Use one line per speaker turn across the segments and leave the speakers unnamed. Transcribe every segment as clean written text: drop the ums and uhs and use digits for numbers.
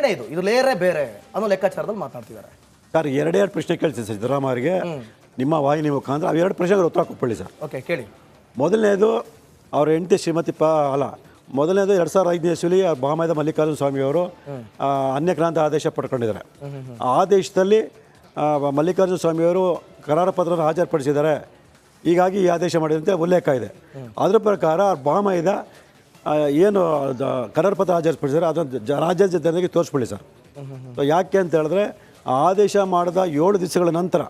ಏನೇ ಇದು ಲೇಯರೇ ಬೇರೆ ಅನ್ನೋ ಲೆಕ್ಕಾಚಾರದಲ್ಲಿ ಮಾತನಾಡ್ತಿದ್ದಾರೆ
ಸರ್. ಎರಡೆರಡು ಪ್ರಶ್ನೆ ಕೇಳ್ತೀನಿ ಸರ್ ಸಿದ್ದರಾಮಯ್ಯ ಅವರಿಗೆ ನಿಮ್ಮ ವಾಹಿನಿ ಮುಖಾಂತರ. ಅವೆರಡು ಪ್ರಶ್ನೆಗಳು ಉತ್ತರ ಕೊಟ್ಕೊಳ್ಳಿ ಸರ್.
ಓಕೆ, ಕೇಳಿ.
ಮೊದಲನೇದು ಅವ್ರ ಹೆಂಡತಿ ಶ್ರೀಮತಿ ಮೊದಲನೇದು 2005ನೇ ಇಸ್ವಿಲಿ ಮಹಾಮೇಧ ಮಲ್ಲಿಕಾರ್ಜುನ ಸ್ವಾಮಿಯವರು ಅನ್ಯಕ್ರಾಂತ ಆದೇಶ ಪಡ್ಕೊಂಡಿದ್ದಾರೆ. ಆ ಆದೇಶದಲ್ಲಿ ಮಲ್ಲಿಕಾರ್ಜುನ ಸ್ವಾಮಿಯವರು ಕರಾರ ಪತ್ರನ ಹಾಜರುಪಡಿಸಿದ್ದಾರೆ. ಹೀಗಾಗಿ ಈ ಆದೇಶ ಮಾಡಿದಂತೆ ಉಲ್ಲೇಖ ಇದೆ. ಅದರ ಪ್ರಕಾರ ಮಹಾಮೇಧ ಏನು ಕರಾರ ಪತ್ರ ಹಾಜರುಪಡಿಸಿದ್ದಾರೆ ಅದನ್ನು ರಾಜ್ಯದ ಜನರಿಗೆ ತೋರಿಸ್ಬಿಡಿ ಸರ್. ಯಾಕೆ ಅಂತ ಹೇಳಿದ್ರೆ ಆದೇಶ ಮಾಡಿದ 7 ದಿವಸಗಳ ನಂತರ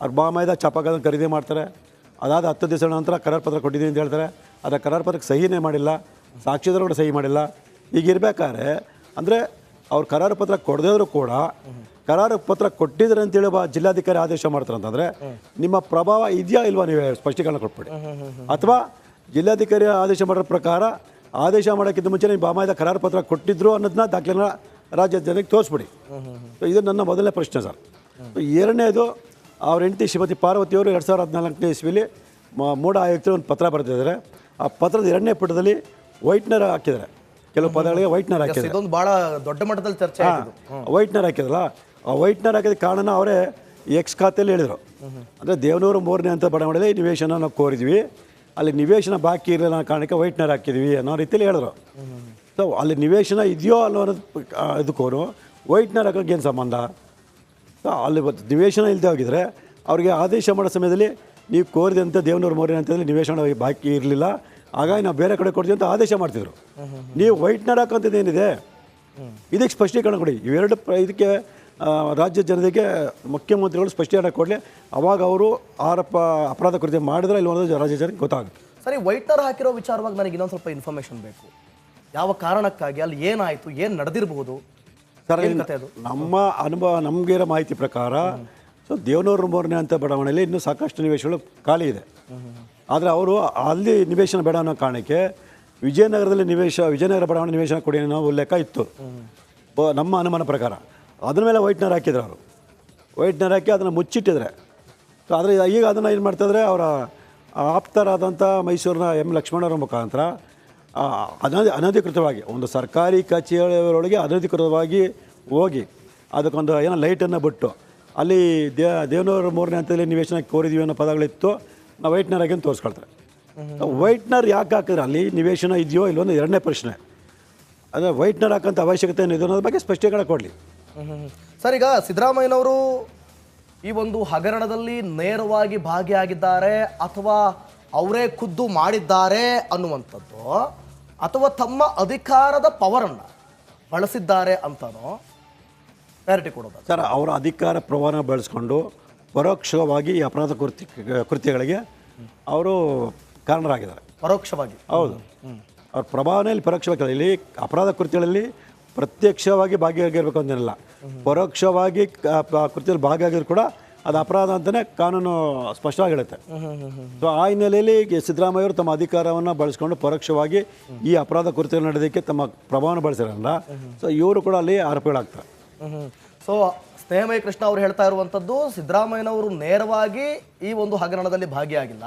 ಅವ್ರ ಮಹಾಮೇಧ ಚಪಾಕದನ್ನು ಖರೀದಿ ಮಾಡ್ತಾರೆ. ಅದಾದ 10 ದಿವಸಗಳ ನಂತರ ಕರಾರ ಪತ್ರ ಕೊಟ್ಟಿದ್ದೀನಿ ಅಂತ ಹೇಳ್ತಾರೆ. ಅದರ ಕರಾರ ಪತ್ರಕ್ಕೆ ಸಹಿನೇ ಮಾಡಿಲ್ಲ, ಸಾಕ್ಷಿದಾರರು ಕೂಡ ಸಹಿ ಮಾಡಿಲ್ಲ. ಈಗಿರ್ಬೇಕಾದ್ರೆ ಅಂದರೆ ಅವ್ರು ಕರಾರ ಪತ್ರ ಕೊಡದಿದ್ರು ಕೂಡ ಕರಾರ ಪತ್ರ ಕೊಟ್ಟಿದ್ರೆ ಅಂತೇಳಿ ಜಿಲ್ಲಾಧಿಕಾರಿ ಆದೇಶ ಮಾಡ್ತಾರೆ ಅಂತಂದರೆ ನಿಮ್ಮ ಪ್ರಭಾವ ಇದೆಯಾ ಇಲ್ವಾ ನೀವೇ ಸ್ಪಷ್ಟೀಕರಣ ಕೊಟ್ಬಿಡಿ. ಅಥವಾ ಜಿಲ್ಲಾಧಿಕಾರಿ ಆದೇಶ ಮಾಡೋ ಪ್ರಕಾರ ಆದೇಶ ಮಾಡೋಕ್ಕಿಂತ ಮುಂಚೆ ನಿಮ್ಮ ಮಹಾಮೇಧ ಕರಾರ ಪತ್ರ ಕೊಟ್ಟಿದ್ರು ಅನ್ನೋದನ್ನ ದಾಖಲೆನ ರಾಜ್ಯದ ಜನಕ್ಕೆ ತೋರಿಸ್ಬಿಡಿ. ಇದು ನನ್ನ ಮೊದಲನೇ ಪ್ರಶ್ನೆ ಸರ್. ಎರಡನೇದು ಅವ್ರ ಹೆಂಡತಿ ಶ್ರೀಮತಿ ಪಾರ್ವತಿಯವರು 2014ನೇ ಇಸ್ವಿಲಿ ಮೂಢ ಆಯುಕ್ತರು ಒಂದು ಪತ್ರ ಬರೆದಿದ್ದಾರೆ. ಆ ಪತ್ರದ 2ನೇ ಪುಟದಲ್ಲಿ ವೈಟ್ನರ್ ಹಾಕಿದ್ದಾರೆ. ಕೆಲವು ಪದಗಳಿಗೆ ವೈಟ್ನರ್ ಹಾಕಿದ್ದಾರೆ.
ಇದೊಂದು ಭಾಳ ದೊಡ್ಡ ಮಟ್ಟದಲ್ಲಿ ಚರ್ಚೆ ಆಯಿತು.
ವೈಟ್ನರ್ ಹಾಕಿದ್ರಲ್ಲ, ಆ ವೈಟ್ನರ್ ಹಾಕಿದ ಕಾರಣ ಅವರೇ ಎಕ್ಸ್ ಖಾತೆಯಲ್ಲಿ ಹೇಳಿದರು. ಅಂದರೆ ದೇವನೂರು 3ನೇ ಅಂತ ಬಡಾವಣೆಯಲ್ಲಿ ನಿವೇಶನ ನಾವು ಕೋರಿದ್ವಿ, ಅಲ್ಲಿ ನಿವೇಶನ ಬಾಕಿ ಇರಲಿಲ್ಲ ಅನ್ನೋ ಕಾರಣಕ್ಕೆ ವೈಟ್ನರ್ ಹಾಕಿದ್ವಿ ಅನ್ನೋ ರೀತಿಯಲ್ಲಿ ಹೇಳಿದ್ರು. ಸೊ ಅಲ್ಲಿ ನಿವೇಶನ ಇದೆಯೋ ಅಲ್ಲೋ ಅನ್ನೋದು ಇದಕ್ಕೂ ವೈಟ್ನರ್ ಹಾಕೋಕ್ಕೆ ಏನು ಸಂಬಂಧ? ಸೊ ಅಲ್ಲಿ ನಿವೇಶನ ಇಲ್ಲದೆ ಹೋಗಿದ್ರೆ ಅವ್ರಿಗೆ ಆದೇಶ ಮಾಡೋ ಸಮಯದಲ್ಲಿ ನೀವು ಕೋರಿದಂಥ ದೇವನೂರು 3ನೇ ಅಂತೇಳಿ ನಿವೇಶನ ಬಾಕಿ ಇರಲಿಲ್ಲ, ಹಾಗಾಗಿ ನಾವು ಬೇರೆ ಕಡೆ ಕೊಡ್ತೀವಿ ಅಂತ ಆದೇಶ ಮಾಡ್ತಿದ್ರು. ನೀವು ವೈಟ್ನರ್ ಹಾಕೋಂಥದ್ದು ಏನಿದೆ ಇದಕ್ಕೆ ಸ್ಪಷ್ಟೀಕರಣ ಕೊಡಿ. ಇವೆರಡು ಇದಕ್ಕೆ ರಾಜ್ಯ ಜನತೆಗೆ ಮುಖ್ಯಮಂತ್ರಿಗಳು ಸ್ಪಷ್ಟೀಕರಣ ಕೊಡಲಿ. ಅವಾಗ ಅವರು ಅಪರಾಧ ಕೃತ್ಯ ಮಾಡಿದ್ರೆ ಇಲ್ಲಿ ಒಂದು ರಾಜ್ಯ ಜನಕ್ಕೆ ಗೊತ್ತಾಗುತ್ತೆ.
ಸರಿ, ವೈಟ್ನರ್ ಹಾಕಿರೋ ವಿಚಾರವಾಗಿ ನನಗೆ ಇನ್ನೊಂದು ಸ್ವಲ್ಪ ಇನ್ಫಾರ್ಮೇಷನ್ ಬೇಕು. ಯಾವ ಕಾರಣಕ್ಕಾಗಿ, ಅಲ್ಲಿ ಏನಾಯಿತು, ಏನು ನಡೆದಿರಬಹುದು
ಸರ್? ನಮ್ಮ ಅನುಭವ ನಮಗಿರೋ ಮಾಹಿತಿ ಪ್ರಕಾರ ದೇವನೂರು 3ನೇ ಅಂತ ಬಡಾವಣೆಯಲ್ಲಿ ಇನ್ನೂ ಸಾಕಷ್ಟು ನಿವೇಶನಗಳು ಖಾಲಿ ಇದೆ. ಆದರೆ ಅವರು ಅಲ್ಲಿ ನಿವೇಶನ ಬೇಡ ಅನ್ನೋ ಕಾರಣಕ್ಕೆ ವಿಜಯನಗರದಲ್ಲಿ ವಿಜಯನಗರ ಬಡಾವಣೆ ನಿವೇಶನ ಕೊಡಿ ಅನ್ನೋ ಉಲ್ಲೇಖ ಇತ್ತು ನಮ್ಮ ಅನುಮಾನ ಪ್ರಕಾರ. ಅದ್ರ ಮೇಲೆ ವೈಟ್ನರ್ ಹಾಕಿದ್ರು ಅವರು. ವೈಟ್ನರ್ ಹಾಕಿ ಅದನ್ನು ಮುಚ್ಚಿಟ್ಟಿದ್ದಾರೆ. ಸೊ ಆದರೆ ಈಗ ಅದನ್ನು ಏನು ಮಾಡ್ತಾಯಿದ್ರೆ ಅವರ ಆಪ್ತರಾದಂಥ ಮೈಸೂರಿನ ಎಂ ಲಕ್ಷ್ಮಣರ ಮುಖಾಂತರ ಅನಧಿಕೃತವಾಗಿ ಒಂದು ಸರ್ಕಾರಿ ಕಚೇರಿಯೊಳಗೆ ಅನಧಿಕೃತವಾಗಿ ಹೋಗಿ ಅದಕ್ಕೊಂದು ಏನೋ ಲೈಟನ್ನು ಬಿಟ್ಟು ಅಲ್ಲಿ ದೇವನೂರು 3ನೇ ಹಂತದಲ್ಲಿ ನಿವೇಶನ ಕೋರಿದೀವಿ ಅನ್ನೋ ಪದಗಳಿತ್ತು. ನಾವು ವೈಟ್ನರ್ ಆಗಿ ತೋರಿಸ್ಕೊಳ್ತಾರೆ. ವೈಟ್ನರ್ ಯಾಕೆ ಹಾಕಿದ್ರೆ ಅಲ್ಲಿ ನಿವೇಶನ ಇದೆಯೋ ಇಲ್ಲೊಂದು 2ನೇ ಪ್ರಶ್ನೆ. ಅದೇ ವೈಟ್ನರ್ ಹಾಕೋಂಥ ಅವಶ್ಯಕತೆ ಏನಿದೆ ಅನ್ನೋದ್ರ ಬಗ್ಗೆ ಸ್ಪಷ್ಟೀಕರಣ ಕೊಡಲಿ.
ಸರ್, ಈಗ ಸಿದ್ದರಾಮಯ್ಯನವರು ಈ ಒಂದು ಹಗರಣದಲ್ಲಿ ನೇರವಾಗಿ ಭಾಗಿಯಾಗಿದ್ದಾರೆ ಅಥವಾ ಅವರೇ ಖುದ್ದು ಮಾಡಿದ್ದಾರೆ ಅನ್ನುವಂಥದ್ದು, ಅಥವಾ ತಮ್ಮ ಅಧಿಕಾರದ ಪವರನ್ನು ಬಳಸಿದ್ದಾರೆ ಅಂತನೋ ಕ್ಲಾರಿಟಿ ಕೊಡೋದು
ಸರ್? ಅವರ ಅಧಿಕಾರ ಪ್ರವಾನ ಬಳಸ್ಕೊಂಡು ಪರೋಕ್ಷವಾಗಿ ಈ ಅಪರಾಧ ಕೃತ್ಯಗಳಿಗೆ ಅವರು ಕಾರಣರಾಗಿದ್ದಾರೆ.
ಪರೋಕ್ಷವಾಗಿ?
ಹೌದು. ಅವ್ರ ಪ್ರಭಾವನೆಯಲ್ಲಿ ಪರೋಕ್ಷವಾಗಿ, ಇಲ್ಲಿ ಅಪರಾಧ ಕೃತ್ಯಗಳಲ್ಲಿ ಪ್ರತ್ಯಕ್ಷವಾಗಿ ಭಾಗಿಯಾಗಿರ್ಬೇಕು ಅಂತೇನಿಲ್ಲ, ಪರೋಕ್ಷವಾಗಿ ಕೃತ್ಯದಲ್ಲಿ ಭಾಗಿಯಾಗಿದ್ರು ಕೂಡ ಅದು ಅಪರಾಧ ಅಂತಲೇ ಕಾನೂನು ಸ್ಪಷ್ಟವಾಗಿ ಹೇಳುತ್ತೆ. ಸೊ ಆ ಹಿನ್ನೆಲೆಯಲ್ಲಿ ಸಿದ್ದರಾಮಯ್ಯವರು ತಮ್ಮ ಅಧಿಕಾರವನ್ನು ಬಳಸ್ಕೊಂಡು ಪರೋಕ್ಷವಾಗಿ ಈ ಅಪರಾಧ ಕೃತ್ಯಗಳು ನಡೆಯೋದಕ್ಕೆ ತಮ್ಮ ಪ್ರಭಾವವನ್ನು ಬಳಸಿರಲ್ಲ. ಸೊ ಇವರು ಕೂಡ ಅಲ್ಲಿ ಆರೋಪಿಗಳಾಗ್ತಾರೆ.
ಸೊ ಸ್ನೇಹಮಯ ಕೃಷ್ಣ ಅವರು ಹೇಳ್ತಾ ಇರುವಂಥದ್ದು, ಸಿದ್ದರಾಮಯ್ಯನವರು ನೇರವಾಗಿ ಈ ಒಂದು ಹಗರಣದಲ್ಲಿ ಭಾಗಿಯಾಗಿಲ್ಲ,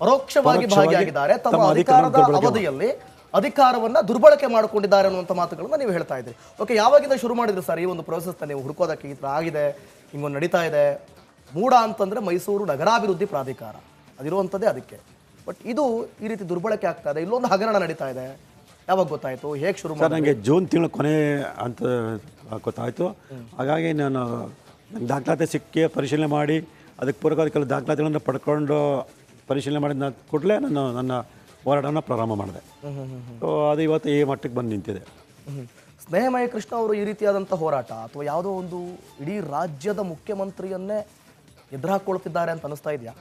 ಪರೋಕ್ಷವಾಗಿ ಭಾಗಿಯಾಗಿದ್ದಾರೆ. ತಮ್ಮ ಅಧಿಕಾರದ ಅವಧಿಯಲ್ಲಿ ಅಧಿಕಾರವನ್ನು ದುರ್ಬಳಕೆ ಮಾಡಿಕೊಂಡಿದ್ದಾರೆ ಅನ್ನುವಂಥ ಮಾತುಗಳನ್ನು ನೀವು ಹೇಳ್ತಾ ಇದ್ದೀರಿ. ಓಕೆ, ಯಾವಾಗಿಂದ ಶುರು ಮಾಡಿದ್ರಿ ಸರ್ ಈ ಒಂದು ಪ್ರೋಸೆಸ್ನ ನೀವು ಹುಡುಕೋದಕ್ಕೆ? ಈ ಥರ ಆಗಿದೆ, ಹಿಂಗೊಂದು ನಡೀತಾ ಇದೆ. ಮೂಡ ಅಂತಂದರೆ ಮೈಸೂರು ನಗರಾಭಿವೃದ್ಧಿ ಪ್ರಾಧಿಕಾರ ಅದಿರುವಂಥದ್ದೇ ಅದಕ್ಕೆ. ಬಟ್ ಇದು ಈ ರೀತಿ ದುರ್ಬಳಕೆ ಆಗ್ತಾ ಇದೆ, ಇಲ್ಲೊಂದು ಹಗರಣ ನಡೀತಾ ಇದೆ. ಯಾವಾಗ ಗೊತ್ತಾಯಿತು, ಹೇಗೆ ಶುರು ಮಾಡಿ?
ನನಗೆ ಜೂನ್ ತಿಂಗಳ ಕೊನೆ ಅಂತ ಗೊತ್ತಾಯಿತು. ಹಾಗಾಗಿ ನಾನು ದಾಖಲಾತಿ ಸಿಕ್ಕಿ ಪರಿಶೀಲನೆ ಮಾಡಿ ಅದಕ್ಕೆ ಪೂರಕವಾದ ಕೆಲವು ದಾಖಲಾತಿಗಳನ್ನು ಪಡ್ಕೊಂಡು ಪರಿಶೀಲನೆ ಮಾಡಿದ ಕೂಡಲೇ ನಾನು ನನ್ನ ಹೋರಾಟವನ್ನು ಪ್ರಾರಂಭ ಮಾಡಿದೆ. ಸೊ ಅದು ಇವತ್ತು ಈ ಮಟ್ಟಕ್ಕೆ ಬಂದು ನಿಂತಿದೆ.
ಸ್ನೇಹಮಯ ಕೃಷ್ಣ ಅವರು ಈ ರೀತಿಯಾದಂಥ ಹೋರಾಟ ಅಥವಾ ಯಾವುದೋ ಒಂದು ಇಡೀ ರಾಜ್ಯದ ಮುಖ್ಯಮಂತ್ರಿಯನ್ನೇ ಎದುರಾಕೊಳ್ತಿದ್ದಾರೆ ಅಂತ ಅನಿಸ್ತಾ ಇದೆಯಾ?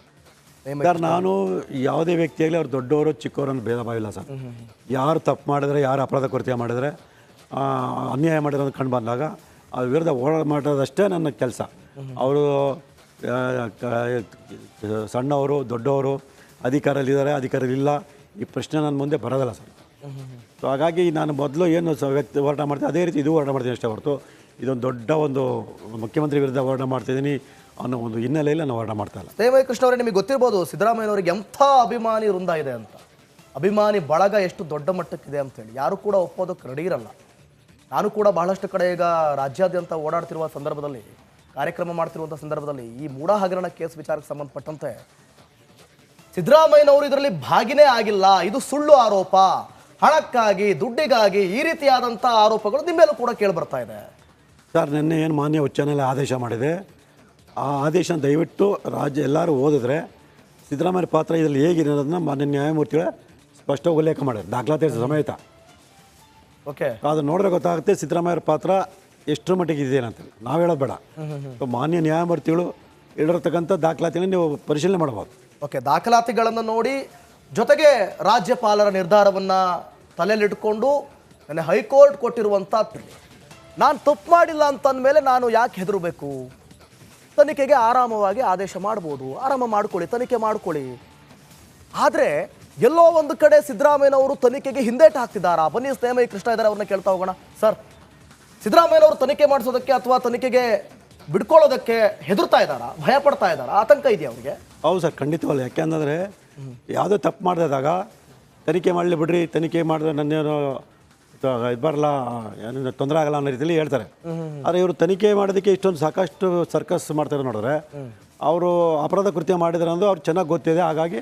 ಸರ್, ನಾನು ಯಾವುದೇ ವ್ಯಕ್ತಿಯಾಗಲಿ ಅವ್ರು ದೊಡ್ಡವರು ಚಿಕ್ಕವರನ್ನು ಭೇದ ಭಾವ ಇಲ್ಲ ಸರ್. ಯಾರು ತಪ್ಪು ಮಾಡಿದರೆ, ಯಾರು ಅಪರಾಧ ಕೃತ್ಯ ಮಾಡಿದರೆ, ಅನ್ಯಾಯ ಮಾಡಿರೋದು ಕಂಡು ಬಂದಾಗ ಅದ್ರ ವಿರುದ್ಧ ಹೋರಾಟ ಮಾಡೋದಷ್ಟೇ ನನ್ನ ಕೆಲಸ. ಅವರು ಸಣ್ಣವರು ದೊಡ್ಡವರು ಅಧಿಕಾರದಲ್ಲಿದ್ದಾರೆ ಅಧಿಕಾರದಲ್ಲಿಲ್ಲ ಈ ಪ್ರಶ್ನೆ ನನ್ನ ಮುಂದೆ ಬರೋದಲ್ಲ ಸರ್. ಸೊ ಹಾಗಾಗಿ ನಾನು ಮೊದಲು ಏನು ವ್ಯಕ್ತಿ ಹೋರಾಟ ಮಾಡ್ತೀನಿ ಅದೇ ರೀತಿ ಇದು ಹೋರಾಟ ಮಾಡ್ತೀನಿ ಅಷ್ಟೇ ಹೊರತು ಇದೊಂದು ದೊಡ್ಡ ಒಂದು ಮುಖ್ಯಮಂತ್ರಿ ವಿರುದ್ಧ ಹೋರಾಟ ಮಾಡ್ತಿದ್ದೀನಿ ಅನ್ನೋ ಒಂದು ಹಿನ್ನೆಲೆಯಲ್ಲಿ ನಾನು ಹೋರಾಟ ಮಾಡ್ತಾ ಇಲ್ಲ.
ಸ್ನೇಹಮಯ ಕೃಷ್ಣ ಅವರೇ, ನಿಮಗೆ ಗೊತ್ತಿರ್ಬೋದು ಸಿದ್ದರಾಮಯ್ಯನವರಿಗೆ ಎಂಥ ಅಭಿಮಾನಿ ವೃಂದ ಇದೆ ಅಂತ, ಅಭಿಮಾನಿ ಬಳಗ ಎಷ್ಟು ದೊಡ್ಡ ಮಟ್ಟಕ್ಕಿದೆ ಅಂತೇಳಿ ಯಾರು ಕೂಡ ಒಪ್ಪೋದಕ್ಕೆ ರೆಡಿ ಇರಲ್ಲ. ನಾನು ಕೂಡ ಬಹಳಷ್ಟು ಕಡೆ ಈಗ ರಾಜ್ಯಾದ್ಯಂತ ಓಡಾಡ್ತಿರುವ ಸಂದರ್ಭದಲ್ಲಿ, ಕಾರ್ಯಕ್ರಮ ಮಾಡ್ತಿರುವಂಥ ಸಂದರ್ಭದಲ್ಲಿ ಈ ಮೂಡ ಹಗರಣ ಕೇಸ್ ವಿಚಾರಕ್ಕೆ ಸಂಬಂಧಪಟ್ಟಂತೆ ಸಿದ್ದರಾಮಯ್ಯನವರು ಇದರಲ್ಲಿ ಭಾಗಿನೇ ಆಗಿಲ್ಲ, ಇದು ಸುಳ್ಳು ಆರೋಪ, ಹಣಕ್ಕಾಗಿ ದುಡ್ಡಿಗಾಗಿ ಈ ರೀತಿಯಾದಂಥ ಆರೋಪಗಳು ನಿಮ್ಮ ಮೇಲೂ ಕೂಡ ಕೇಳಿ ಬರ್ತಾ ಇದೆ.
ಸರ್, ನಿನ್ನೆ ಏನು ಮಾನ್ಯ ಉಚ್ಚ ನ್ಯಾಯಾಲಯ ಆದೇಶ ಮಾಡಿದೆ, ಆ ಆದೇಶನ ದಯವಿಟ್ಟು ರಾಜ್ಯ ಎಲ್ಲರೂ ಓದಿದ್ರೆ ಸಿದ್ದರಾಮಯ್ಯ ಪಾತ್ರ ಇದರಲ್ಲಿ ಹೇಗಿದೆ ಅನ್ನೋದನ್ನ ಮಾನ್ಯ ನ್ಯಾಯಮೂರ್ತಿಗಳ ಸ್ಪಷ್ಟವಾಗಿ ಉಲ್ಲೇಖ ಮಾಡಿದ್ದಾರೆ, ದಾಖಲಾತಿ ಸಮೇತ.
ಓಕೆ,
ಅದು ನೋಡಿದ್ರೆ ಗೊತ್ತಾಗುತ್ತೆ ಸಿದ್ದರಾಮಯ್ಯರ ಪಾತ್ರ ಎಷ್ಟರ ಮಟ್ಟಿಗೆ ಇದೆ ಅಂತ. ನಾವು ಹೇಳೋದು ಬೇಡ, ಮಾನ್ಯ ನ್ಯಾಯಮೂರ್ತಿಗಳು ಹೇಳಿರ್ತಕ್ಕಂಥ ದಾಖಲಾತಿನ ನೀವು ಪರಿಶೀಲನೆ ಮಾಡ್ಬೋದು.
ಓಕೆ, ದಾಖಲಾತಿಗಳನ್ನು ನೋಡಿ ಜೊತೆಗೆ ರಾಜ್ಯಪಾಲರ ನಿರ್ಧಾರವನ್ನು ತಲೆಯಲ್ಲಿಟ್ಕೊಂಡು ನನ್ನ ಹೈಕೋರ್ಟ್ ಕೊಟ್ಟಿರುವಂಥ ನಾನು ತಪ್ಪು ಮಾಡಿಲ್ಲ ಅಂತಂದಮೇಲೆ ನಾನು ಯಾಕೆ ಹೆದರಬೇಕು, ತನಿಖೆಗೆ ಆರಾಮವಾಗಿ ಆದೇಶ ಮಾಡ್ಬೋದು, ಆರಾಮ ಮಾಡ್ಕೊಳ್ಳಿ, ತನಿಖೆ ಮಾಡ್ಕೊಳ್ಳಿ. ಆದರೆ ಎಲ್ಲೋ ಒಂದು ಕಡೆ ಸಿದ್ದರಾಮಯ್ಯನವರು ತನಿಖೆಗೆ ಹಿಂದೇಟು ಹಾಕ್ತಿದ್ದಾರಾ? ಬನ್ನಿ, ಸ್ನೇಹಮಯಿ ಕೃಷ್ಣ ಇದ್ದಾರೆ, ಅವ್ರನ್ನ ಕೇಳ್ತಾ ಹೋಗೋಣ. ಸರ್, ಸಿದ್ದರಾಮಯ್ಯನವರು ತನಿಖೆ ಮಾಡಿಸೋದಕ್ಕೆ ಅಥವಾ ತನಿಖೆಗೆ ಬಿಡ್ಕೊಳ್ಳೋದಕ್ಕೆ ಹೆದರ್ತಾ ಇದ್ದಾರಾ, ಭಯ ಪಡ್ತಾ ಇದ್ದಾರಾ, ಆತಂಕ ಇದೆಯಾ ಅವರಿಗೆ?
ಹೌದು ಸರ್, ಖಂಡಿತವಲ್ಲ. ಯಾಕೆಂದರೆ ಯಾವುದೋ ತಪ್ಪು ಮಾಡಿದಾಗ ತನಿಖೆ ಮಾಡಲಿ ಬಿಡ್ರಿ, ತನಿಖೆ ಮಾಡಿದ್ರೆ ನನ್ನೇನು ಇದು ಬರಲ್ಲ, ಏನೇನು ತೊಂದರೆ ಆಗಲ್ಲ ಅನ್ನೋ ರೀತಿಯಲ್ಲಿ ಹೇಳ್ತಾರೆ. ಆದರೆ ಇವರು ತನಿಖೆ ಮಾಡೋದಕ್ಕೆ ಇಷ್ಟೊಂದು ಸಾಕಷ್ಟು ಸರ್ಕಸ್ ಮಾಡ್ತಾರೆ ನೋಡಿದ್ರೆ, ಅವರು ಅಪರಾಧ ಕೃತ್ಯ ಮಾಡಿದ್ರೆ ಅನ್ನೋದು ಅವ್ರು ಚೆನ್ನಾಗಿ ಗೊತ್ತಿದೆ. ಹಾಗಾಗಿ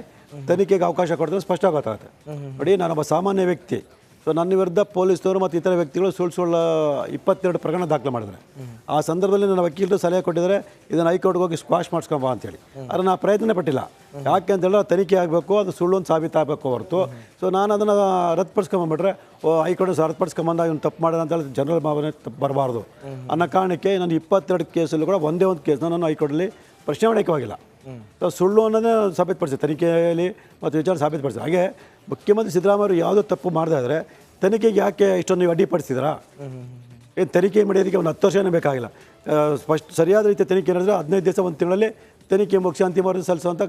ತನಿಖೆಗೆ ಅವಕಾಶ ಕೊಡ್ತಾರೆ, ಸ್ಪಷ್ಟ ಗೊತ್ತಾಗುತ್ತೆ. ನೋಡಿ, ನಾನೊಬ್ಬ ಸಾಮಾನ್ಯ ವ್ಯಕ್ತಿ, ಸೊ ನನ್ನ ವಿರುದ್ಧ ಪೊಲೀಸ್ನವರು ಮತ್ತು ಇತರ ವ್ಯಕ್ತಿಗಳು ಸುಳ್ಳು 22 ಪ್ರಕರಣ ದಾಖಲೆ ಮಾಡಿದ್ದಾರೆ. ಆ ಸಂದರ್ಭದಲ್ಲಿ ನನ್ನ ವಕೀಲರು ಸಲಹೆ ಕೊಟ್ಟಿದ್ದಾರೆ, ಇದನ್ನು ಹೈಕೋರ್ಟ್ಗೆ ಹೋಗಿ ಸ್ಕ್ವಾಶ್ ಮಾಡಿಸ್ಕೊಂಬ ಅಂತೇಳಿ. ಆದರೆ ನಾನು ಪ್ರಯತ್ನ ಪಟ್ಟಿಲ್ಲ. ಯಾಕೆ ಅಂತೇಳಿದ್ರೆ ತನಿಖೆ ಆಗಬೇಕು, ಅದು ಸುಳ್ಳು ಅಂತ ಸಾಬೀತಾಗಬೇಕು ಹೊರತು. ಸೊ ನಾನು ಅದನ್ನು ರದ್ದುಪಡಿಸ್ಕೊಂಬಂಬಿಟ್ರೆ ಹೈಕೋರ್ಟ್ ರದ್ದುಪಡಿಸ್ಕೊಂಬಂದಾಗ ಇವ್ನು ತಪ್ಪು ಮಾಡೋಣ ಅಂತೇಳಿ ಜನರಲ್ ಭಾವನೆ ಬರಬಾರ್ದು ಅನ್ನೋ ಕಾರಣಕ್ಕೆ ನಾನು 22 ಕೇಸಲ್ಲೂ ಕೂಡ ಒಂದೇ ಒಂದು ಕೇಸ್ನ ನಾನು ಹೈಕೋರ್ಟಲ್ಲಿ ಪ್ರಶ್ನೆ ಮಾಡೋಕ್ಕೆ ಹೋಗಿಲ್ಲ. ಸೊ ಸುಳ್ಳು ಅನ್ನೋದೇ ಸಾಬೀತುಪಡಿಸಿ, ತನಿಖೆಯಲ್ಲಿ ಮತ್ತು ವಿಚಾರ ಸಾಬೀತುಪಡಿಸಿ. ಹಾಗೆ ಮುಖ್ಯಮಂತ್ರಿ ಸಿದ್ದರಾಮಯ್ಯವರು ಯಾವುದೋ ತಪ್ಪು ಮಾಡದೇ ಇದ್ದರೆ ತನಿಖೆಗೆ ಯಾಕೆ ಇಷ್ಟೊಂದು ನೀವು ಅಡ್ಡಿಪಡಿಸಿದ್ರಾ? ಏನು ತನಿಖೆ ಮಾಡೋದಕ್ಕೆ ಒಂದು 10 ವರ್ಷನೇ ಬೇಕಾಗಿಲ್ಲ. ಸರಿಯಾದ ರೀತಿಯ ತನಿಖೆ ನಡೆದರೆ 15 ದಿವಸ, 1 ತಿಂಗಳಲ್ಲಿ ತನಿಖೆ ಮುಗಿಸಿ ಅಂತಿಮ ವರದಿ ಸಲ್ಲಿಸುವಂಥ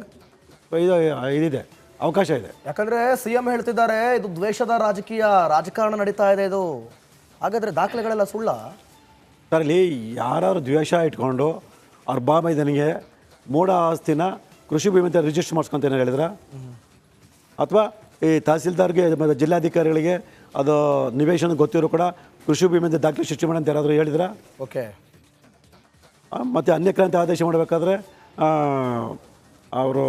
ಇದಿದೆ, ಅವಕಾಶ ಇದೆ.
ಯಾಕಂದರೆ CM ಹೇಳ್ತಿದ್ದಾರೆ, ಇದು ದ್ವೇಷದ ರಾಜಕಾರಣ ನಡೀತಾ ಇದೆ ಇದು. ಹಾಗಾದರೆ ದಾಖಲೆಗಳೆಲ್ಲ ಸುಳ್ಳ?
ಸರ್, ಇಲ್ಲಿ ಯಾರು ದ್ವೇಷ ಇಟ್ಕೊಂಡು ಅವ್ರ ಬಾಮೈದನಿಗೆ ಮೂಢ ಆಸ್ತಿನ ಕೃಷಿ ಭೂಮಿ ಅಂತ ರಿಜಿಸ್ಟರ್ ಮಾಡಿಸ್ಕೊಂತೇನೆ ಹೇಳಿದ್ರ? ಅಥವಾ ಈ ತಹಸೀಲ್ದಾರ್ಗೆ ಮತ್ತು ಜಿಲ್ಲಾಧಿಕಾರಿಗಳಿಗೆ ಅದು ನಿವೇಶನ ಗೊತ್ತಿರೋ ಕೂಡ ಕೃಷಿ ಭೂಮಿ ಅಂತ ದಾಖಲೆ ಸೃಷ್ಟಿ ಮಾಡಿ ಅಂತ ಯಾರಾದರೂ ಹೇಳಿದ್ರ?
ಓಕೆ.
ಮತ್ತು ಅನ್ಯಕ್ರಾಂತಿ ಆದೇಶ ಮಾಡಬೇಕಾದ್ರೆ ಅವರು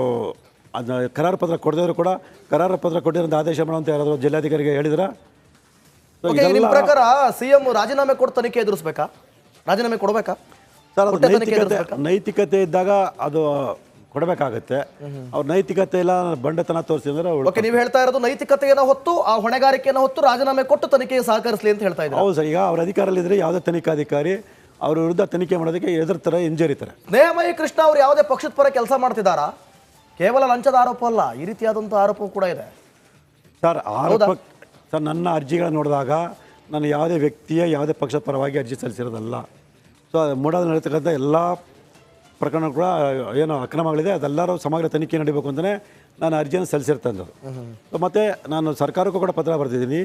ಅದನ್ನ ಕರಾರು ಪತ್ರ ಕೊಡದಿದ್ರು ಕೂಡ ಕರಾರು ಪತ್ರ ಕೊಟ್ಟಿರೋಂಥ ಆದೇಶ ಮಾಡುವಂಥ ಯಾರಾದರೂ ಜಿಲ್ಲಾಧಿಕಾರಿಗೆ ಹೇಳಿದ್ರ?
ನಿಮ್ಮ ಪ್ರಕಾರ CM ರಾಜೀನಾಮೆ ಕೊಟ್ಟು ತನಿಖೆ ಎದುರಿಸ್ಬೇಕಾ? ರಾಜೀನಾಮೆ ಕೊಡಬೇಕಾ?
ಸರ್, ಅದು ನೈತಿಕತೆ ಇದ್ದಾಗ ಅದು ಕೊಡಬೇಕಾಗತ್ತೆ. ಅವ್ರ ನೈತಿಕತೆ ಇಲ್ಲ, ಬಂಡತನ ತೋರಿಸಿದ್ರೆ.
ಓಕೆ, ನೀವು ಹೇಳ್ತಾ ಇರೋದು ನೈತಿಕತೆಯನ್ನು ಹೊತ್ತು, ಆ ಹೊಣೆಗಾರಿಕೆಯನ್ನು ಹೊತ್ತು ರಾಜೀನಾಮೆ ಕೊಟ್ಟು ತನಿಖೆಗೆ ಸಹಕರಿಸಲಿ ಅಂತ ಹೇಳ್ತಾ ಇದ್ದಾರೆ.
ಹೌದು ಸರ್. ಈಗ ಅವ್ರ ಅಧಿಕಾರಲ್ಲಿದ್ದರೆ ಯಾವುದೇ ತನಿಖಾಧಿಕಾರಿ ಅವ್ರ ವಿರುದ್ಧ ತನಿಖೆ ಮಾಡೋದಕ್ಕೆ ಎದುರ್ತಾರೆ, ಹಿಂಜರಿತಾರೆ.
ಸ್ನೇಹಮಯಿ ಕೃಷ್ಣ ಅವರು ಯಾವುದೇ ಪಕ್ಷದ ಪರ ಕೆಲಸ ಮಾಡ್ತಿದ್ದಾರಾ? ಕೇವಲ ಲಂಚದ ಆರೋಪ ಅಲ್ಲ, ಈ ರೀತಿಯಾದಂಥ ಆರೋಪ ಕೂಡ ಇದೆ.
ಸರ್, ಆರೋಪ ಸರ್, ನನ್ನ ಅರ್ಜಿಗಳನ್ನು ನೋಡಿದಾಗ ನಾನು ಯಾವುದೇ ವ್ಯಕ್ತಿಯ ಯಾವುದೇ ಪಕ್ಷದ ಪರವಾಗಿ ಅರ್ಜಿ ಸಲ್ಲಿಸಿರೋದಲ್ಲ. ಸೊ ಮೂಡಲ್ಲಿ ನಡೀತಕ್ಕಂಥ ಎಲ್ಲ ಪ್ರಕರಣ ಕೂಡ ಏನು ಅಕ್ರಮಗಳಿದೆ ಅದೆಲ್ಲರೂ ಸಮಗ್ರ ತನಿಖೆ ನಡೀಬೇಕು ಅಂತಲೇ ನಾನು ಅರ್ಜಿಯನ್ನು ಸಲ್ಲಿಸಿರ್ತಂಥದ್ದು. ಮತ್ತು ನಾನು ಸರ್ಕಾರಕ್ಕೂ ಕೂಡ ಪತ್ರ ಬರೆದಿದ್ದೀನಿ,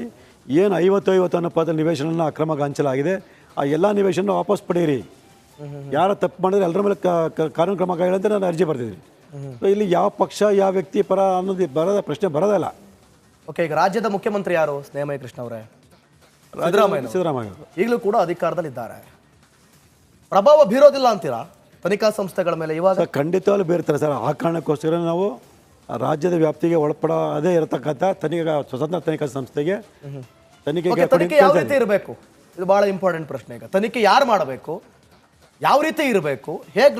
ಏನು 50 ಅನ್ನೋ ಪದ ನಿವೇಶನ ಅಕ್ರಮ ಹಂಚಲಾಗಿದೆ, ಆ ಎಲ್ಲ ನಿವೇಶನ ವಾಪಸ್ ಪಡೀರಿ, ಯಾರು ತಪ್ಪು ಮಾಡಿದ್ರೆ ಎಲ್ಲರ ಮೇಲೆ ಕಾನೂನು ಕ್ರಮ ಕೈಗೊಳ್ಳಿ ನಾನು ಅರ್ಜಿ ಬರೆದಿದ್ದೀನಿ. ಸೊ ಇಲ್ಲಿ ಯಾವ ಪಕ್ಷ ಯಾವ ವ್ಯಕ್ತಿ ಪರ ಅನ್ನೋದು ಪ್ರಶ್ನೆ ಬರೋದಲ್ಲ.
ಓಕೆ, ಈಗ ರಾಜ್ಯದ ಮುಖ್ಯಮಂತ್ರಿ ಯಾರು? ಸ್ನೇಹಮಯಿ ಕೃಷ್ಣ ಅವರೇ,
ಸಿದ್ದರಾಮಯ್ಯ
ಈಗಲೂ ಕೂಡ ಅಧಿಕಾರದಲ್ಲಿದ್ದಾರೆ. ಪ್ರಭಾವ ಬೀರೋದಿಲ್ಲ ಅಂತೀರಾ ತನಿಖಾ ಸಂಸ್ಥೆಗಳ ಮೇಲೆ ಇವಾಗ?
ಖಂಡಿತವಾಗ್ಲೂ ಬೀರ್ತಾರೆ ಸರ್. ಆ ಕಾರಣಕ್ಕೋಸ್ಕರ ನಾವು ರಾಜ್ಯದ ವ್ಯಾಪ್ತಿಗೆ ಒಳಪಡದೇ ಇರತಕ್ಕಂಥ ಸ್ವತಂತ್ರ ತನಿಖಾ ಸಂಸ್ಥೆಗೆ
ತನಿಖೆ ಯಾವ ರೀತಿ ಇರಬೇಕು? ಇದು ಬಹಳ ಇಂಪಾರ್ಟೆಂಟ್ ಪ್ರಶ್ನೆ. ಈಗ ತನಿಖೆ ಯಾರು ಮಾಡಬೇಕು, ಯಾವ ರೀತಿ ಇರಬೇಕು, ಹೇಗೆ